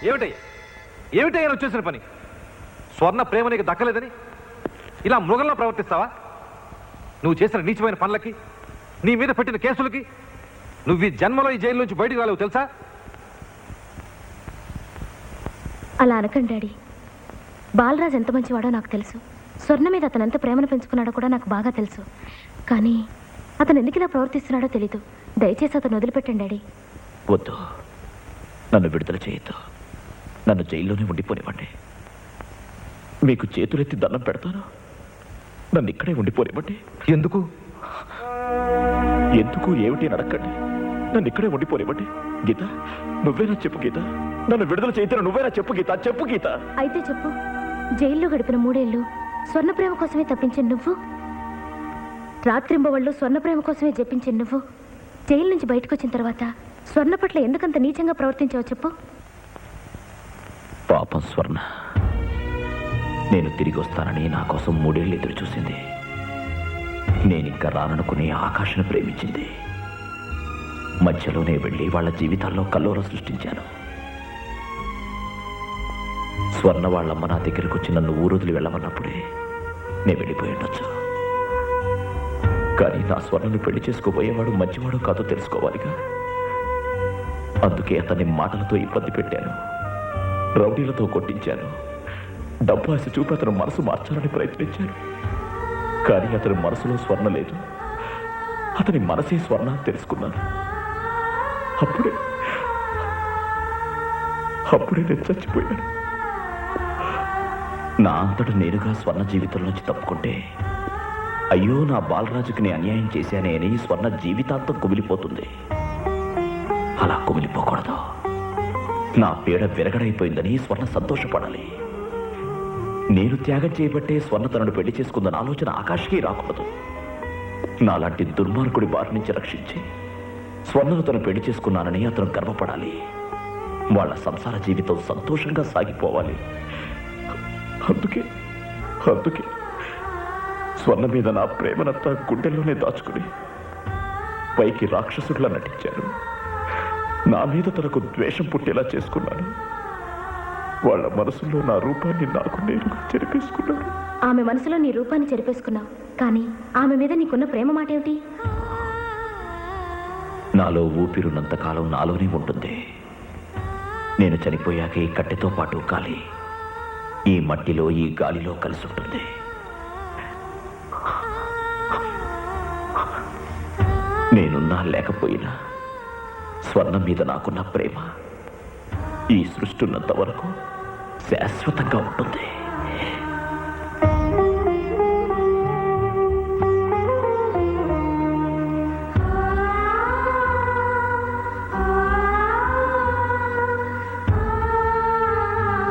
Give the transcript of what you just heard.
ఏమిటయ్యా ఏమిటయ్యా నువ్వు చేసిన పని? స్వర్ణ ప్రేమ నీకు దక్కలేదని ఇలా మృగంలో ప్రవర్తిస్తావా? నువ్వు చేసిన నీచమైన పనులకి, నీ మీద పెట్టిన కేసులకి నువ్వు ఈ జన్మలో ఈ జైలు నుంచి బయటకు రాలేవు తెలుసా? అలా అనకండి డాడీ. బాలరాజ్ ఎంత మంచివాడో నాకు తెలుసు. స్వర్ణ మీద అతను ఎంత ప్రేమను పెంచుకున్నాడో కూడా నాకు బాగా తెలుసు. కానీ అతను ఎందుకు ఇలా ప్రవర్తిస్తున్నాడో తెలీదు. దయచేసి అతను వదిలిపెట్టండి డాడీ. వద్దు, నన్ను విడుదల చేయొద్దు. నన్ను జైల్లోనే ఉండిపోనివ్వండి. మీకు చేతులెత్తి దండం పెడతాను. నన్ను ఇక్కడే ఉండిపోనివ్వండి. ఎందుకు ఎందుకు ఏమిటి అడగండి. నన్ను ఇక్కడే ఉండిపోనివ్వండి. గీత, నువ్వేనా చెప్పు గీత. నన్ను విడుదల చేయొద్దు. నువ్వేనా చెప్పు గీత. చెప్పు గీత. అయితే చెప్పు. జైల్లో గడిపిన 3 ఏళ్ళు స్వర్ణ ప్రేమ కోసమే తప్పించిన నువ్వు, రాత్రింబవళ్ళు స్వర్ణ ప్రేమ కోసమే జపించిన నువ్వు, జైలు నుంచి బయటకు వచ్చిన తర్వాత స్వర్ణ పట్ల ఎందుకంత నీచంగా ప్రవర్తించావో చెప్పు. పాపం స్వర్ణ నేను తిరిగి వస్తానని నా కోసం 3 ఏళ్ళు ఎదురు చూసింది. నేనింకా రాననుకుని ఆకాశను ప్రేమించింది. మధ్యలోనే వెళ్ళి వాళ్ళ జీవితాల్లో కల్లోలం సృష్టించాను. స్వర్ణ వాళ్ళమ్మ నా దగ్గరకు వచ్చి నన్ను ఊరొదిలి వెళ్ళమన్నప్పుడే నేను వెళ్ళిపోయి ఉండొచ్చు. కానీ నా స్వర్ణను పెళ్లి చేసుకోబోయేవాడు మంచివాడు కాదో తెలుసుకోవాలిగా. అందుకే అతన్ని మాటలతో ఇబ్బంది పెట్టాను, రౌడీలతో కొట్టించాను. డబ్బు ఆశ చూపి అతను మనసు మార్చాలని ప్రయత్నించాను. కానీ అతని మనసులో స్వర్ణ లేదు, అతని మనసే స్వర్ణ అని తెలుసుకున్నాను. అప్పుడే నేను చచ్చిపోయాను. నా అంతట నేనుగా స్వర్ణ జీవితంలోంచి తప్పుకుంటే, అయ్యో నా బాలరాజుకి నేను అన్యాయం చేశానే అని స్వర్ణ జీవితాంతం కుమిలిపోతుంది. అలా కుమిలిపోకూడదు. నా పీడ విరగడైపోయిందని స్వర్ణ సంతోషపడాలి. నేను త్యాగం చేయబట్టే స్వర్ణ తనను పెళ్లి చేసుకుందన్న ఆలోచన ఆకాష్కి రాకూడదు. నాలాంటి దుర్మార్గుడి బారి నుంచి రక్షించి స్వర్ణను తను పెళ్లి చేసుకున్నానని అతను గర్వపడాలి. వాళ్ళ సంసార జీవితం సంతోషంగా సాగిపోవాలి. అందుకే స్వర్ణ మీద నా ప్రేమనంతా గుండెల్లోనే దాచుకుని పైకి రాక్షసుడిలా నటించాను. నా మీద తనకు ద్వేషం పుట్టేలా చేసుకున్నాను. వాళ్ళ మనసులో నా రూపాన్ని నాకు నేరుగా చెరిపేసుకున్నాను. ఆమె మనసులో నీ రూపాన్ని చెరిపేసుకున్నావు, కానీ ఆమె మీద నీకున్న ప్రేమ మాట ఏమిటి? నాలో ఊపిరున్నంతకాలం నాలోనే ఉంటుంది. నేను చనిపోయాక ఈ కట్టెతో పాటు గాలి ఈ మట్టిలో ఈ గాలిలో కలిసి ఉంటుంది. నేనున్నా లేకపోయినా స్వర్ణం మీద నాకున్న ప్రేమ ఈ సృష్టి ఉన్నంత వరకు శాశ్వతంగా ఉంటుంది.